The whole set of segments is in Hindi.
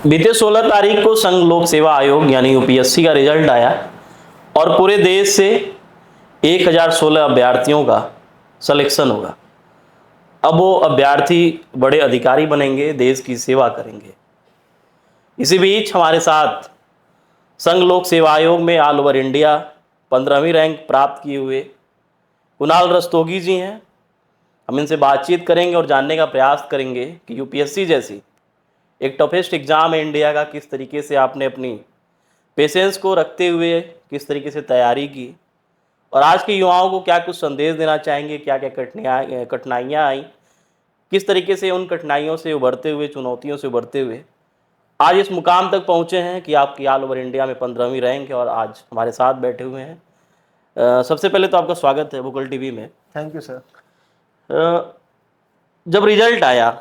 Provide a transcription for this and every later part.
बीते 16 तारीख को संघ लोक सेवा आयोग यानी यूपीएससी का रिजल्ट आया और पूरे देश से 1016 अभ्यर्थियों का सिलेक्शन होगा। अब वो अभ्यर्थी बड़े अधिकारी बनेंगे, देश की सेवा करेंगे। इसी बीच हमारे साथ संघ लोक सेवा आयोग में ऑल ओवर इंडिया 15वीं रैंक प्राप्त किए हुए कुणाल रस्तोगी जी हैं। हम इनसे बातचीत करेंगे और जानने का प्रयास करेंगे कि यूपीएससी जैसी एक टफेस्ट एग्ज़ाम है इंडिया का, किस तरीके से आपने अपनी पेशेंस को रखते हुए किस तरीके से तैयारी की और आज के युवाओं को क्या कुछ संदेश देना चाहेंगे, क्या क्या कठिनाइयाँ आई, किस तरीके से उन कठिनाइयों से उभरते हुए, चुनौतियों से उभरते हुए आज इस मुकाम तक पहुँचे हैं कि आपकी ऑल ओवर इंडिया में 15वीं रैंक है और आज हमारे साथ बैठे हुए हैं। सबसे पहले तो आपका स्वागत है भूगोल टीवी में। Thank you sir. जब रिजल्ट आया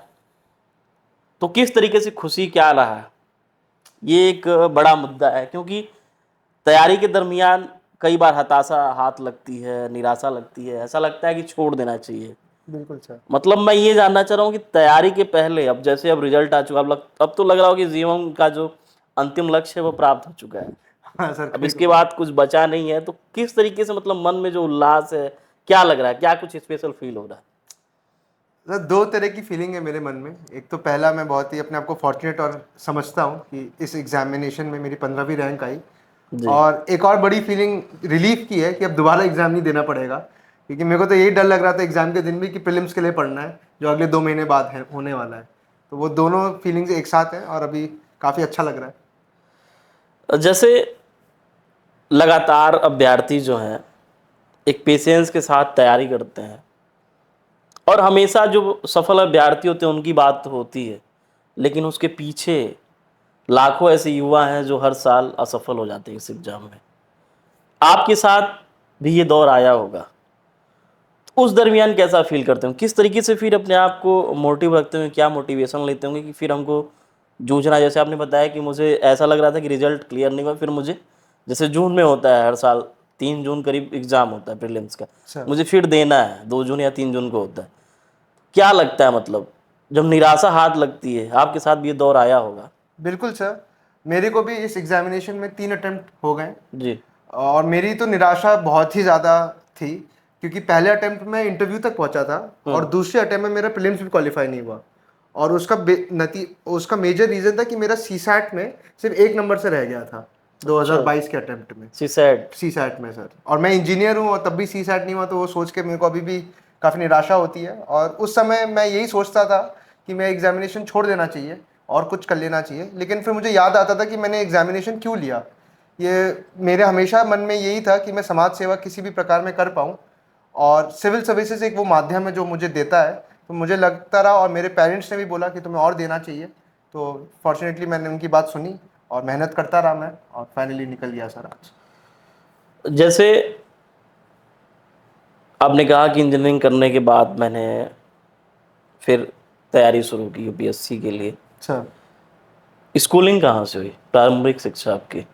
तो किस तरीके से खुशी क्या रहा, ये एक बड़ा मुद्दा है क्योंकि तैयारी के दरमियान कई बार हताशा हाथ लगती है, निराशा लगती है, ऐसा लगता है कि छोड़ देना चाहिए। बिल्कुल सर। मतलब मैं ये जानना चाह रहा हूँ कि तैयारी के पहले अब रिजल्ट आ चुका, अब तो लग रहा हो कि जीवन का जो अंतिम लक्ष्य है वो प्राप्त हो चुका है। हाँ सर। अब इसके बाद कुछ बचा नहीं है, तो किस तरीके से मतलब मन में जो उल्लास है, क्या लग रहा है, क्या कुछ स्पेशल फील हो रहा है? सर दो तरह की फीलिंग है मेरे मन में। एक तो पहला, मैं बहुत ही अपने आप को फॉर्चुनेट और समझता हूँ कि इस एग्जामिनेशन में मेरी 15वीं रैंक आई। जी। और एक और बड़ी फीलिंग रिलीफ की है कि अब दोबारा एग्ज़ाम नहीं देना पड़ेगा, क्योंकि मेरे को तो यही डर लग रहा था एग्ज़ाम के दिन भी कि प्रीलिम्स के लिए पढ़ना है जो अगले 2 महीने बाद है होने वाला है। तो वो दोनों फीलिंग्स एक साथ हैं और अभी काफ़ी अच्छा लग रहा है। जैसे लगातार अभ्यर्थी जो हैं एक पेशेंस के साथ तैयारी करते हैं और हमेशा जो सफल अभ्यर्थी होते हैं उनकी बात तो होती है, लेकिन उसके पीछे लाखों ऐसे युवा हैं जो हर साल असफल हो जाते हैं इस एग्जाम में। आपके साथ भी ये दौर आया होगा, तो उस दरमियान कैसा फील करते हो, किस तरीके से फिर अपने आप को मोटिव रखते होंगे, क्या मोटिवेशन लेते होंगे कि फिर हमको जूझना? जैसे आपने बताया कि मुझे ऐसा लग रहा था कि रिजल्ट क्लियर नहीं हुआ, फिर मुझे जैसे जून में होता है हर साल 3 जून करीब एग्जाम होता है प्रीलिम्स का, अच्छा। मुझे फिर देना है 2 जून या 3 जून को होता है। क्या लगता है मतलब जब निराशा हाथ लगती है, आपके साथ भी ये दौर आया होगा? बिल्कुल सर, मेरे को भी इस एग्जामिनेशन में 3 अटेम्प्ट हो गए जी। और मेरी तो निराशा बहुत ही ज़्यादा थी, क्योंकि पहले अटेम्प्ट में इंटरव्यू तक पहुंचा था और दूसरे अटेम्प्ट में मेरा प्रीलिम्स भी क्वालिफाई नहीं हुआ। और उसका मेजर रीज़न था कि मेरा सीसैट में सिर्फ 1 नंबर से रह गया था 2022 के अटेम्प्ट में। सीसैट में सर, और मैं इंजीनियर हूँ और तब भी सीसैट नहीं हुआ, तो वो सोच के मेरे को अभी भी काफ़ी निराशा होती है। और उस समय मैं यही सोचता था कि मैं एग्जामिनेशन छोड़ देना चाहिए और कुछ कर लेना चाहिए, लेकिन फिर मुझे याद आता था कि मैंने एग्जामिनेशन क्यों लिया। ये मेरे हमेशा मन में यही था कि मैं समाज सेवा किसी भी प्रकार में कर पाऊँ, और सिविल सर्विसेज एक वो माध्यम है जो मुझे देता है। तो मुझे लगता रहा और मेरे पेरेंट्स ने भी बोला कि तुम्हें और देना चाहिए, तो फॉर्चुनेटली मैंने उनकी बात सुनी और मेहनत करता रहा मैं, और फाइनली निकल गया सर आज। जैसे आपने कहा कि इंजीनियरिंग करने के बाद मैंने फिर तैयारी शुरू की यूपीएससी के लिए, सर स्कूलिंग कहाँ से हुई, प्रारंभिक शिक्षा आपकी?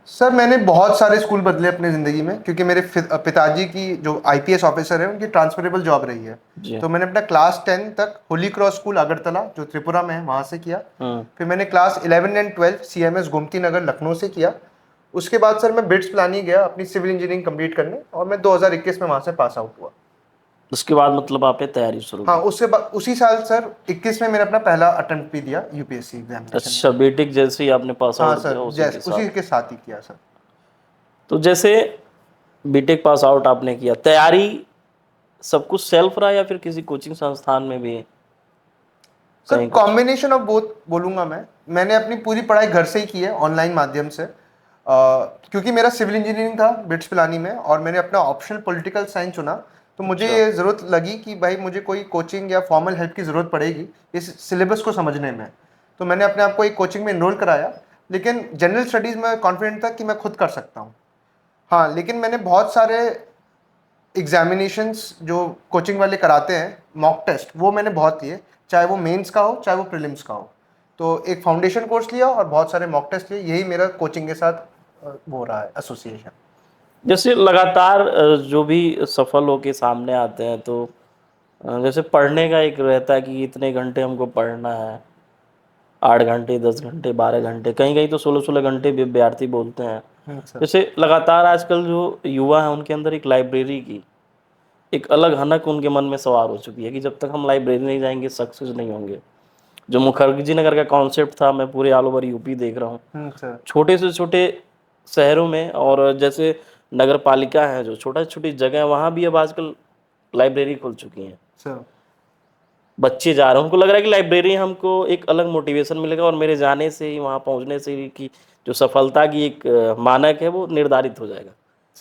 सर मैंने बहुत सारे स्कूल बदले अपने ज़िंदगी में, क्योंकि मेरे पिताजी की जो आईपीएस ऑफिसर है उनकी ट्रांसफरेबल जॉब रही है। जी। तो मैंने अपना क्लास 10 तक होली क्रॉस स्कूल अगरतला जो त्रिपुरा में है वहाँ से किया। फिर मैंने class 11 and 12 CMS Gomti Nagar Lucknow से किया। उसके बाद सर मैं बिट्स प्लानी गया अपनी सिविल इंजीनियरिंग कंप्लीट करने, और मैं 2021 में वहाँ से पास आउट हुआ। उसके बाद मतलब आपने तैयारी शुरू हाँ, की? उससे बाद उसी साल सर 21 में मैंने अपना पहला अटेम्प्ट भी दिया यूपीएससी एग्जामिनेशन में। अच्छा, बीटेक जैसे ही आपने पास हाँ आउट किया सर, उसी के जैसे उसी साथ? के साथ ही किया सर। तो जैसे बीटेक पास आउट आपने किया, तैयारी सब कुछ सेल्फ रहा या फिर किसी कोचिंग संस्थान में भी सर कहीं कुछ? कॉम्बिनेशन ऑफ बोथ बोलूँगा मैं। मैंने अपनी पूरी पढ़ाई घर से ही की है ऑनलाइन माध्यम से, क्योंकि मेरा सिविल इंजीनियरिंग था बिट्स पिलानी में और मैंने अपना ऑप्शनल पॉलिटिकल साइंस चुना। तो मुझे अच्छा। ये ज़रूरत लगी कि भाई मुझे कोई कोचिंग या फॉर्मल हेल्प की ज़रूरत पड़ेगी इस सिलेबस को समझने में। तो मैंने अपने आप को एक कोचिंग में इनरोल कराया, लेकिन जनरल स्टडीज़ में कॉन्फिडेंट था कि मैं खुद कर सकता हूँ। हाँ, लेकिन मैंने बहुत सारे एग्जामिनेशंस जो कोचिंग वाले कराते हैं मॉक टेस्ट, वो मैंने बहुत लिए, चाहे वो मेंस का हो चाहे वो प्रीलिम्स का हो। तो एक फाउंडेशन कोर्स लिया और बहुत सारे मॉक टेस्ट लिए, यही मेरा कोचिंग के साथ वो रहा है एसोसिएशन। जैसे लगातार जो भी सफल होके सामने आते हैं तो जैसे पढ़ने का एक रहता है कि इतने घंटे हमको पढ़ना है, 8 घंटे, 10 घंटे, 12 घंटे, कहीं कहीं तो 16-16 घंटे भी विद्यार्थी बोलते हैं। सर। जैसे लगातार आजकल जो युवा है उनके अंदर एक लाइब्रेरी की एक अलग हनक उनके मन में सवार हो चुकी है कि जब तक हम लाइब्रेरी नहीं जाएंगे सक्सेस नहीं होंगे। जो मुखर्जी नगर का कॉन्सेप्ट था, मैं पूरे ऑल ओवर यूपी देख रहा हूँ, सर। छोटे से छोटे शहरों में और जैसे नगर पालिका है जो छोटा छोटी जगह है वहाँ भी अब आजकल लाइब्रेरी खुल चुकी हैं। सर। बच्चे जा रहे हैं, उनको लग रहा है कि लाइब्रेरी हमको एक अलग मोटिवेशन मिलेगा और मेरे जाने से ही वहाँ पहुँचने से ही की जो सफलता की एक मानक है वो निर्धारित हो जाएगा।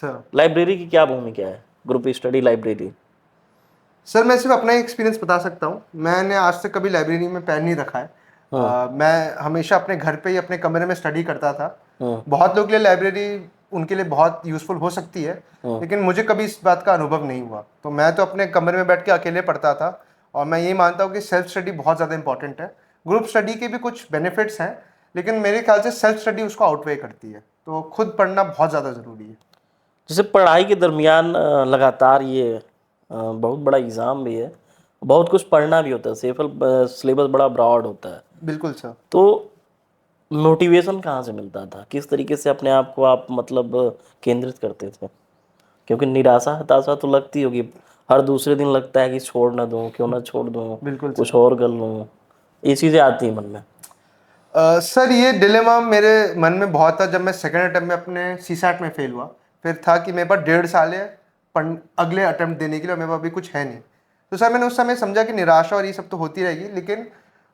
सर। लाइब्रेरी की क्या भूमिका है, ग्रुप स्टडी लाइब्रेरी? सर मैं सिर्फ अपना एक्सपीरियंस बता सकता हूँ। मैंने आज तक कभी लाइब्रेरी में पैर नहीं रखा है। मैं हमेशा अपने घर पे ही अपने कमरे में स्टडी करता था। बहुत लोग के लिए लाइब्रेरी उनके लिए बहुत यूज़फुल हो सकती है, लेकिन मुझे कभी इस बात का अनुभव नहीं हुआ। तो मैं तो अपने कमरे में बैठ के अकेले पढ़ता था और मैं यही मानता हूँ कि सेल्फ स्टडी बहुत ज़्यादा इंपॉर्टेंट है। ग्रुप स्टडी के भी कुछ बेनिफिट्स हैं, लेकिन मेरे ख्याल से सेल्फ स्टडी उसको आउटवे करती है। तो खुद पढ़ना बहुत ज़्यादा ज़रूरी है। जैसे पढ़ाई के दरमियान लगातार ये बहुत बड़ा एग्ज़ाम भी है, बहुत कुछ पढ़ना भी होता है, सिलेबस बड़ा ब्रॉड होता है। बिल्कुल सर। तो मोटिवेशन कहाँ से मिलता था, किस तरीके से अपने आप को आप मतलब केंद्रित करते थे? क्योंकि निराशा हताशा तो लगती होगी, हर दूसरे दिन लगता है कि छोड़ ना दूँ, क्यों ना छोड़ दूँ, बिल्कुल कुछ सर। और कर लूँ, ये चीज़ें आती हैं मन में। सर ये डिलेमा मेरे मन में बहुत था जब मैं सेकेंड अटेम्प्ट में अपने सीसैट में फेल हुआ। फिर था कि मेरे पास 1.5 साल है अगले अटेम्प्ट देने के लिए और मेरे पास अभी कुछ है नहीं। तो सर मैंने उस समय समझा कि निराशा और ये सब तो होती रहेगी, लेकिन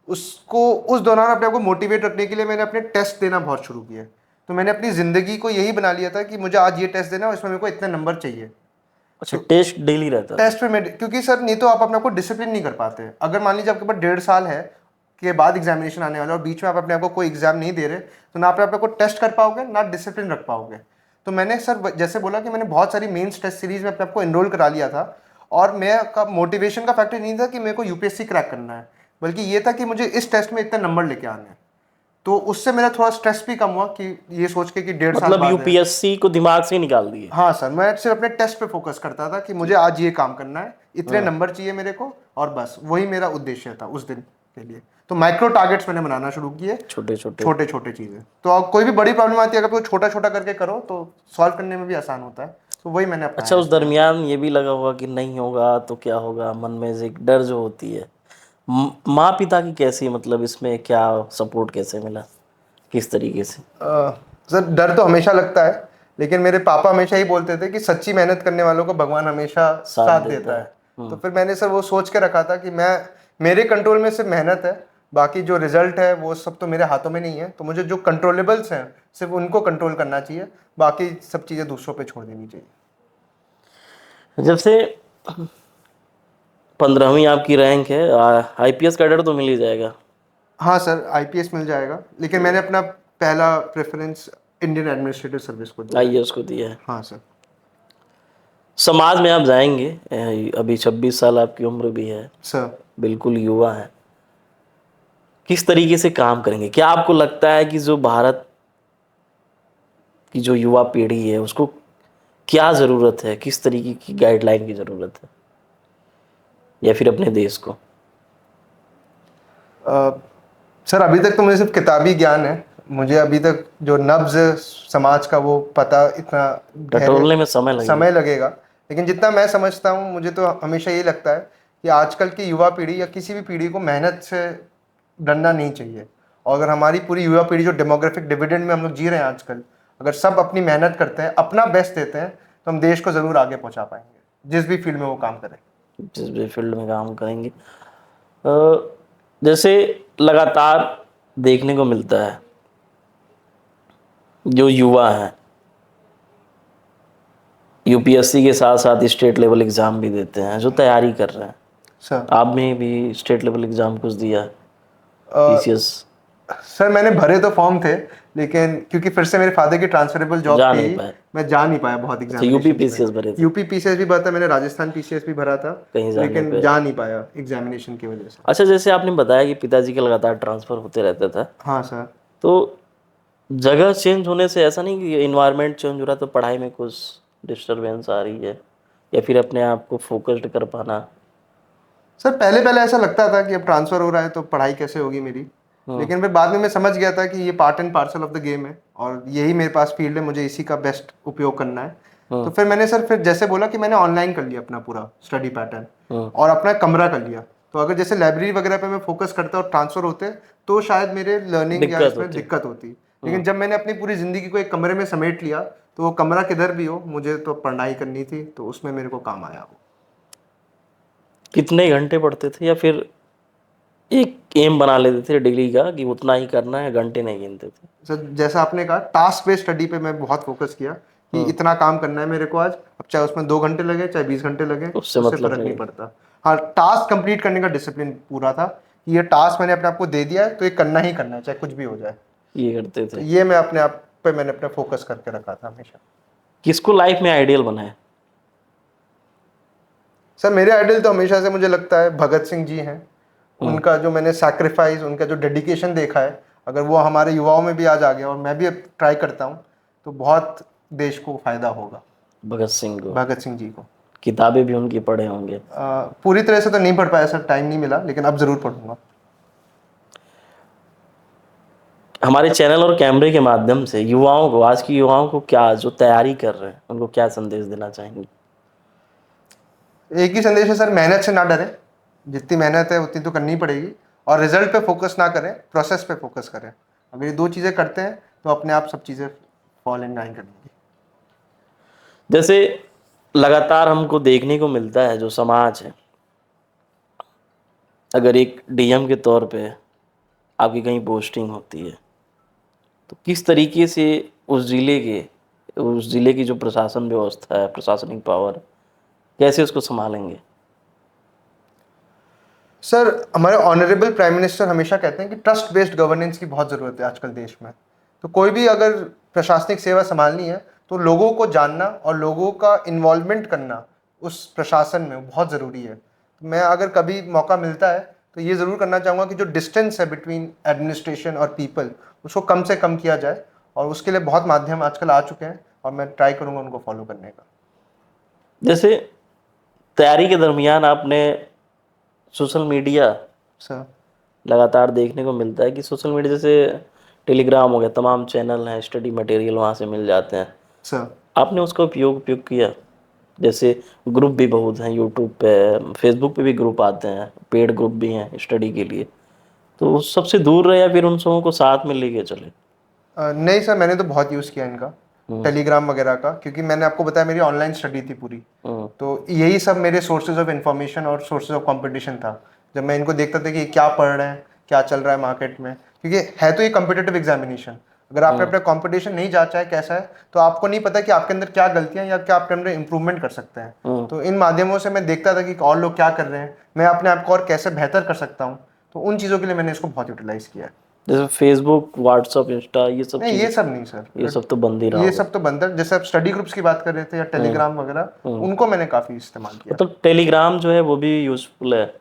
उसको उस दौरान अपने आप को मोटिवेट रखने के लिए मैंने अपने टेस्ट देना बहुत शुरू किया। तो मैंने अपनी ज़िंदगी को यही बना लिया था कि मुझे आज ये टेस्ट देना है और इसमें मेरे को इतने नंबर चाहिए। अच्छा, टेस्ट डेली रहता था? टेस्ट में क्योंकि सर नहीं तो आप अपने आप को डिसिप्लिन नहीं कर पाते। अगर मान लीजिए आपके पास 1.5 साल है के बाद एग्जामिनेशन आने वाला है और बीच में आप अपने आप को कोई एग्जाम नहीं दे रहे, तो ना आप अपने आप को टेस्ट कर पाओगे ना डिसिप्लिन रख पाओगे। तो मैंने सर जैसे बोला कि मैंने बहुत सारी मेंस टेस्ट सीरीज में अपने आप को एनरोल करा लिया था और मैं का मोटिवेशन का फैक्टर नहीं था कि मेरे को यूपीएससी क्रैक करना है, बल्कि ये था कि मुझे इस टेस्ट में इतने नंबर लेके आने हैं। तो उससे मेरा थोड़ा स्ट्रेस भी कम हुआ कि ये सोच के कि 1.5 साल मतलब बाद है। यूपीएससी को दिमाग से ही निकाल दिए? हाँ सर, मैं सिर्फ अपने टेस्ट पे फोकस करता था कि मुझे आज ये काम करना है, इतने नंबर चाहिए मेरे को, और बस वही मेरा उद्देश्य था उस दिन के लिए। तो माइक्रो टारगेट्स मैंने बनाना शुरू किए, छोटे छोटे छोटे छोटे चीज़ें। तो अब कोई भी बड़ी प्रॉब्लम आती है अगर तो छोटा छोटा करके करो तो सॉल्व करने में भी आसान होता है। तो वही मैंने अपनाया। अच्छा, उस दरमियान ये भी लगा होगा कि नहीं होगा तो क्या होगा, मन में एक डर जो होती है, माँ पिता की कैसी, मतलब इसमें क्या सपोर्ट कैसे मिला, किस तरीके से? सर डर तो हमेशा लगता है, लेकिन मेरे पापा हमेशा ही बोलते थे कि सच्ची मेहनत करने वालों को भगवान हमेशा साथ देता है। तो फिर मैंने सर वो सोच के रखा था कि मेरे कंट्रोल में सिर्फ मेहनत है, बाकी जो रिजल्ट है वो सब तो मेरे हाथों में नहीं है। तो मुझे जो कंट्रोलेबल्स हैं सिर्फ उनको कंट्रोल करना चाहिए, बाकी सब चीज़ें दूसरों पे छोड़ देनी चाहिए। जब से 15वीं आपकी रैंक है, आईपीएस कैडर तो मिल ही जाएगा? हाँ सर, आईपीएस मिल जाएगा, लेकिन मैंने अपना पहला प्रेफरेंस इंडियन एडमिनिस्ट्रेटिव सर्विस को दिया है। आईएएस को दिया है? हाँ सर। समाज में आप जाएंगे, अभी 26 साल आपकी उम्र भी है, सर बिल्कुल युवा है, किस तरीके से काम करेंगे? क्या आपको लगता है कि जो भारत की जो युवा पीढ़ी है उसको क्या ज़रूरत है, किस तरीके की गाइडलाइन की ज़रूरत है, या फिर अपने देश को? सर अभी तक तो मुझे सिर्फ किताबी ज्ञान है, मुझे अभी तक जो नब्ज समाज का वो पता इतना टटोलने में समय लगेगा। लेकिन जितना मैं समझता हूँ, मुझे तो हमेशा ये लगता है कि आजकल की युवा पीढ़ी या किसी भी पीढ़ी को मेहनत से डरना नहीं चाहिए। और अगर हमारी पूरी युवा पीढ़ी जो डेमोग्राफिक डिविडेंड में हम लोग जी रहे हैं आजकल, अगर सब अपनी मेहनत करते हैं, अपना बेस्ट देते हैं, तो हम देश को ज़रूर आगे पहुँचा पाएंगे जिस भी फील्ड में वो काम करें। जिस भी फील्ड में काम करेंगे। जैसे लगातार देखने को मिलता है जो युवा हैं यूपीएससी के साथ साथ स्टेट लेवल एग्ज़ाम भी देते हैं, जो तैयारी कर रहे हैं। सर आपने भी स्टेट लेवल एग्ज़ाम कुछ दिया, पीसीएस? सर मैंने भरे तो फॉर्म थे, लेकिन क्योंकि फिर से मेरे फादर की ट्रांसफरेबल जॉब जा थी, नहीं पाए? मैं जा नहीं पाया बहुत अच्छा, यूपी एग्जामिनेशन पीसीएस भरे थे? यूपी पीसीएस भी भरा था मैंने, राजस्थान पीसीएस भी भरा था, कहीं जाने लेकिन पे? जा नहीं पाया एग्जामिनेशन की वजह से। अच्छा, जैसे आपने बताया कि पिताजी का लगातार ट्रांसफ़र होते रहता था, हाँ सर। तो जगह चेंज होने से ऐसा नहीं कि इन्वायरमेंट चेंज हो रहा तो पढ़ाई में कुछ डिस्टरबेंस आ रही है, या फिर अपने आप को फोकस्ड कर पाना? सर पहले पहले ऐसा लगता था कि अब ट्रांसफ़र हो रहा है तो पढ़ाई कैसे होगी मेरी, लेकिन फिर बाद में मैं समझ गया था कि ये part and parcel of the game है और यही मेरे पास फील्ड है, मुझे इसी का बेस्ट उपयोग करना है। तो फिर मैंने सर फिर जैसे बोला कि मैंने ऑनलाइन कर लिया अपना पूरा स्टडी पैटर्न और अपना कमरा कर लिया। तो अगर जैसे लाइब्रेरी वगैरह पे मैं फोकस करता और ट्रांसफर होते तो शायद मेरे लर्निंग या इसमें दिक्कत होती। लेकिन जब मैंने अपनी पूरी ज़िंदगी को एक कमरे में समेट लिया तो वो कमरा किधर भी हो मुझे तो पढ़ाई करनी थी, तो उसमें मेरे को काम आया वो। कितने घंटे पढ़ते थे, या फिर एक एम बना लेते थे डिग्री का कि उतना ही करना है, घंटे नहीं गिनते थे? सर जैसा आपने कहा टास्क बेस्ड स्टडी पे मैं बहुत फोकस किया कि इतना काम करना है मेरे को आज, अब चाहे उसमें 2 घंटे लगे चाहे 20 घंटे लगे उससे उससे मतलब फर्क नहीं। नहीं पड़ता। हाँ, टास्क कंप्लीट करने का डिसिप्लिन पूरा था कि ये टास्क मैंने अपने आप को दे दिया है तो ये करना ही करना है चाहे कुछ भी हो जाए। ये करते तो थे। ये मैं अपने आप पे मैंने अपना फोकस करके रखा था हमेशा। किसको लाइफ में आइडियल बनाया? सर मेरे आइडल तो हमेशा से मुझे लगता है भगत सिंह जी हैं। उनका जो मैंने सैक्रिफाइस, उनका जो डेडिकेशन देखा है, अगर वो हमारे युवाओं में भी आज आ गया और मैं भी अब ट्राई करता हूँ तो बहुत देश को फायदा होगा। भगत सिंह को भगत सिंह जी को किताबें भी उनकी पढ़े होंगे। पूरी तरह से तो नहीं पढ़ पाया सर, टाइम नहीं मिला, लेकिन अब जरूर पढ़ूंगा। हमारे चैनल और कैमरे के माध्यम से युवाओं को, आज की युवाओं को, क्या जो तैयारी कर रहे हैं उनको क्या संदेश देना चाहेंगे? एक ही संदेश है सर, मेहनत से ना डरें, जितनी मेहनत है उतनी तो करनी पड़ेगी, और रिजल्ट पे फोकस ना करें, प्रोसेस पे फोकस करें। अगर ये 2 चीज़ें करते हैं तो अपने आप सब चीज़ें फॉल इन लाइन करेंगी। जैसे लगातार हमको देखने को मिलता है जो समाज है, अगर एक डीएम के तौर पे आपकी कहीं पोस्टिंग होती है तो किस तरीके से उस ज़िले की जो प्रशासन व्यवस्था है, प्रशासनिक पावर, कैसे उसको संभालेंगे? सर हमारे ऑनरेबल प्राइम मिनिस्टर हमेशा कहते हैं कि ट्रस्ट बेस्ड गवर्नेंस की बहुत ज़रूरत है आजकल देश में। तो कोई भी अगर प्रशासनिक सेवा संभालनी है तो लोगों को जानना और लोगों का इन्वॉल्वमेंट करना उस प्रशासन में बहुत ज़रूरी है। तो मैं अगर कभी मौका मिलता है तो ये ज़रूर करना चाहूँगा कि जो डिस्टेंस है बिटवीन एडमिनिस्ट्रेशन और पीपल उसको कम से कम किया जाए, और उसके लिए बहुत माध्यम आजकल आ चुके हैं और मैं ट्राई करूँगा उनको फॉलो करने का। जैसे तैयारी के दरमियान आपने सोशल मीडिया सर लगातार देखने को मिलता है कि सोशल मीडिया जैसे टेलीग्राम हो गया, तमाम चैनल हैं, स्टडी मटेरियल वहाँ से मिल जाते हैं, सर आपने उसका उपयोग किया? जैसे ग्रुप भी बहुत हैं यूट्यूब पे, फेसबुक पे भी ग्रुप आते हैं, पेड ग्रुप भी हैं स्टडी के लिए, तो उस सबसे दूर रहे या फिर उन सबों को साथ में लेके चले? नहीं सर, मैंने तो बहुत यूज़ किया इनका, टेलीग्राम वगैरह का, क्योंकि मैंने आपको बताया मेरी ऑनलाइन स्टडी थी पूरी। तो यही सब मेरे सोर्सेज ऑफ इंफॉर्मेशन और सोर्सेज ऑफ कंपटीशन था। जब मैं इनको देखता था कि क्या पढ़ रहे हैं, क्या चल रहा है मार्केट में, क्योंकि है तो ये कम्पिटेटिव एग्जामिनेशन, अगर आपने अपना कंपटीशन नहीं जांचा है कैसा है तो आपको नहीं पता कि आपके अंदर क्या गलतियां या क्या आपके अंदर इंप्रूवमेंट कर सकते हैं। तो इन माध्यमों से मैं देखता था कि और लोग क्या कर रहे हैं, मैं अपने आप को और कैसे बेहतर कर सकता हूँ, तो उन चीज़ों के लिए मैंने इसको बहुत यूटिलाइज किया है। जैसे फेसबुक, व्हाट्सअप, इंस्टा, ये सब नहीं चीज़ें? ये सब नहीं सर, ये सब तो बंद ही रहा ये होगा। सब तो बंद है। जैसे आप स्टडी ग्रुप्स की बात कर रहे थे या टेलीग्राम वगैरह, उनको मैंने काफ़ी इस्तेमाल किया। मतलब टेलीग्राम जो है वो भी यूजफुल है?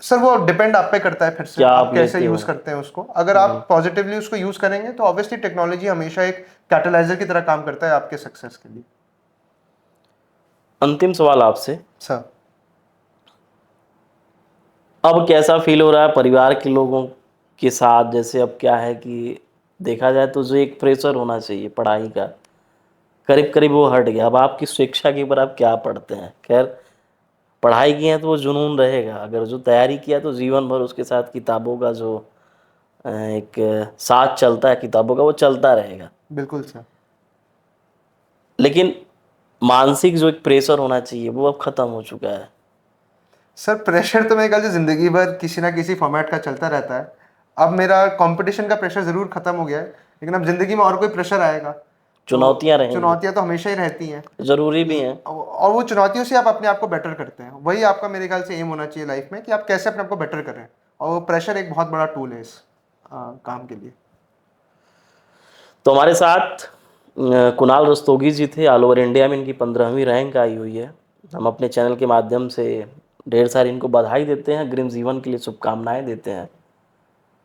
सर वो डिपेंड आप पे करता है, फिर से क्या आप आप कैसे लेते यूज़ हो? करते हैं उसको। अगर आप पॉजिटिवली उसको यूज़ करेंगे तो ऑब्वियसली टेक्नोलॉजी हमेशा एक कैटलाइजर की तरह काम करता है आपके सक्सेस के लिए। अंतिम सवाल आपसे, सर अब कैसा फील हो रहा है परिवार के लोगों के साथ? जैसे अब क्या है कि देखा जाए तो जो एक प्रेशर होना चाहिए पढ़ाई का, करीब करीब वो हट गया। अब आपकी शिक्षा के ऊपर आप क्या पढ़ते हैं? खैर, पढ़ाई की है तो वो जुनून रहेगा, अगर जो तैयारी किया तो जीवन भर उसके साथ किताबों का जो एक साथ चलता है किताबों का, वो चलता रहेगा। बिल्कुल सर। लेकिन मानसिक जो एक प्रेशर होना चाहिए वो अब ख़त्म हो चुका है। सर प्रेशर तो मेरे ख्याल से ज़िंदगी भर किसी ना किसी फॉर्मेट का चलता रहता है। अब मेरा कंपटीशन का प्रेशर ज़रूर ख़त्म हो गया है, लेकिन अब ज़िंदगी में और कोई प्रेशर आएगा तो चुनौतियाँ रहेंगी, चुनौतियाँ तो हमेशा ही रहती हैं, ज़रूरी भी हैं। और वो चुनौतियों से आप अपने आप को बेटर करते हैं। वही आपका मेरे ख्याल से एम होना चाहिए लाइफ में कि आप कैसे अपने आप को बेटर करें, और वो प्रेशर एक बहुत बड़ा टूल है इस काम के लिए। तो हमारे साथ कुणाल रस्तोगी जी थे, ऑल ओवर इंडिया में इनकी 15वीं रैंक आई हुई है। हम अपने चैनल के माध्यम से ढेर सारी इनको बधाई देते हैं, अग्रिम जीवन के लिए शुभकामनाएं देते हैं।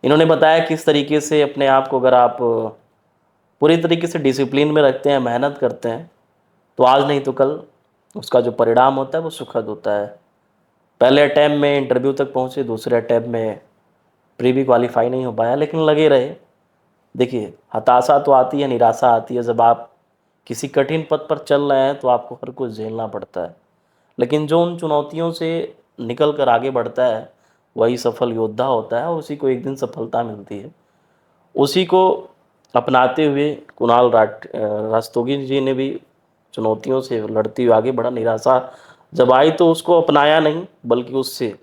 इन्होंने बताया किस तरीके से अपने आप को अगर आप पूरी तरीके से डिसिप्लिन में रखते हैं, मेहनत करते हैं, तो आज नहीं तो कल उसका जो परिणाम होता है वो सुखद होता है। पहले अटैम्प्ट में इंटरव्यू तक पहुँचे, दूसरे अटैम्प्ट में प्री भी क्वालिफाई नहीं हो पाया, लेकिन लगे रहे। देखिए, हताशा तो आती है, निराशा आती है, जब आप किसी कठिन पथ पर चल रहे हैं तो आपको हर कुछ झेलना पड़ता है, लेकिन जो उन चुनौतियों से निकल कर आगे बढ़ता है वही सफल योद्धा होता है, और उसी को एक दिन सफलता मिलती है। उसी को अपनाते हुए कुणाल रस्तोगी जी ने भी चुनौतियों से लड़ते हुए आगे बढ़ा। निराशा जब आई तो उसको अपनाया नहीं, बल्कि उससे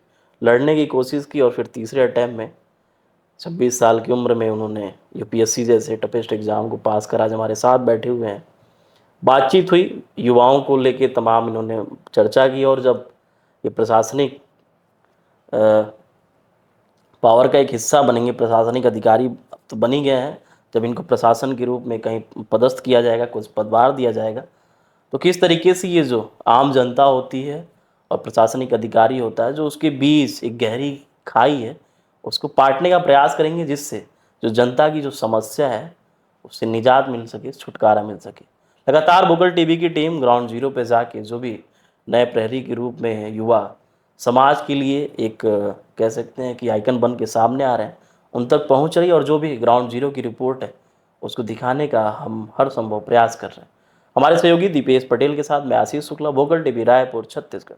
लड़ने की कोशिश की, और फिर तीसरे अटैम्प्ट में 26 साल की उम्र में उन्होंने यूपीएससी जैसे टफेस्ट एग्ज़ाम को पास करा। आज हमारे साथ बैठे हुए हैं, बातचीत हुई युवाओं को लेके, तमाम इन्होंने चर्चा की, और जब ये प्रशासनिक पावर का एक हिस्सा बनेंगे, प्रशासनिक अधिकारी तो बन ही गए हैं, जब इनको प्रशासन के रूप में कहीं पदस्थ किया जाएगा, कुछ पदभार दिया जाएगा, तो किस तरीके से ये जो आम जनता होती है और प्रशासनिक अधिकारी होता है, जो उसके बीच एक गहरी खाई है, उसको पाटने का प्रयास करेंगे, जिससे जो जनता की जो समस्या है उससे निजात मिल सके, छुटकारा मिल सके। लगातार वोकल टीवी की टीम ग्राउंड जीरो पे जाके जो भी नए प्रहरी के रूप में युवा समाज के लिए एक कह सकते हैं कि आइकन बन के सामने आ रहे हैं, उन तक पहुंच रही है, और जो भी ग्राउंड जीरो की रिपोर्ट है उसको दिखाने का हम हर संभव प्रयास कर रहे हैं। हमारे सहयोगी दीपेश पटेल के साथ मैं आशीष शुक्ला, वोकल टीवी रायपुर, छत्तीसगढ़।